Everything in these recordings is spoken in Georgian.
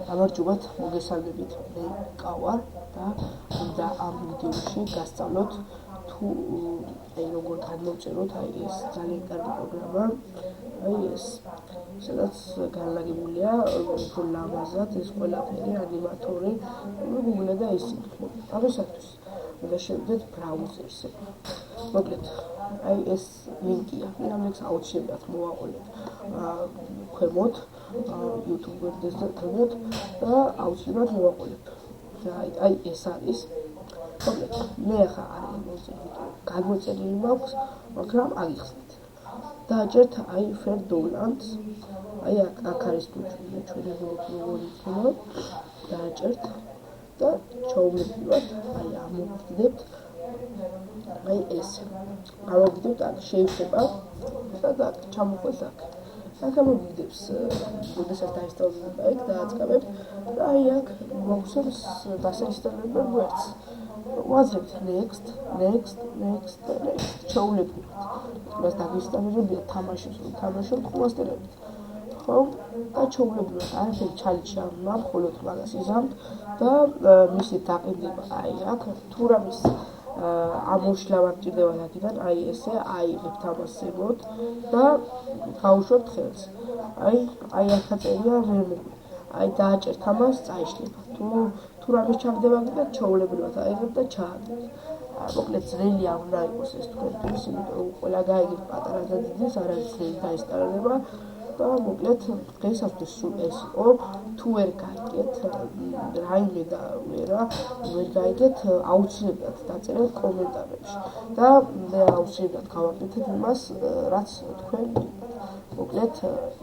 გამარჯობათ, მოგესალმებით, მე კავარ და ამ ვიდეოში გასწავლოთ თუ როგორ გადმოვწეროთ ეს ძალიან კარგი პროგრამა, ეს სადაც განლაგებულია უფრო ლამაზად ეს ყველაფერი, ანიმატორი, Google და ისინი. ამისათვის უნდა შევიდეთ ბრაუზერზე. მოკლედ, ეს ლინკია, რომელიც აუცილებლად მოვაყოლეთ ქვემოთ, YouTube-ზე და აუცილებლად მოვაყოლეთ. ეს არის. მოკლედ, მე ახლა გადმოწერილი მაქვს, მაგრამ აგიხსნით. დააჭერთ Fair Downloads. აქ არის ჩვენი როგორი იქნება. დააჭერთ და ჩაუვლებთ, ამოვგდებთ. ეს. ამოვგდებთ აქ შეიძლება და ჩამოყვეთ აქ. აქ ამოვგდებს, როდესაც დაინსტალდება იქ დააწყებებთ და აქ მოგვცემს დასაინსტალებლად გვერდს. ვაზრებთ next. ჩაუვლებთ. მას დაგინსტალირებია თამაშებს, თამაშობთ ხვასტერებით. ხო? და ჩაუვლებთ. არაფერი ჩალენჯი არ მაქვს, მხოლოდ მაგას იზამთ და მისი დაყენდება აქ თუ რამის ამოშლა მარტივდება აქედან, ესე, იღებთ ამას ზემოთ და გაუშვებთ ხელს. აქ წერია remove. დააჭერთ ამას, წაიშლება. თუ რამის ჩაგდება აქედან, ჩაულებრივად აიღებთ და ჩააგდებთ. მოკლედ ძნელი არ უნდა იყოს ეს თქვენთვის, იმიტომ რომ ყველა გაიგებთ პატარა და დიდის, არის ძნელი დაინსტალირება და მოკლედ დღეისათვის სულ ეს იყო. თუ ვერ გაიგეთ, რაიმე და ვერ გაიგეთ, აუცილებლად დაწერეთ კომენტარებში და მე აუცილებლად გავაკეთებ იმას, რაც თქვენ მოკლედ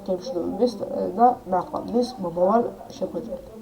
გემშვიდობებით და ნახვამდის მომავალ შეხვედრამდე.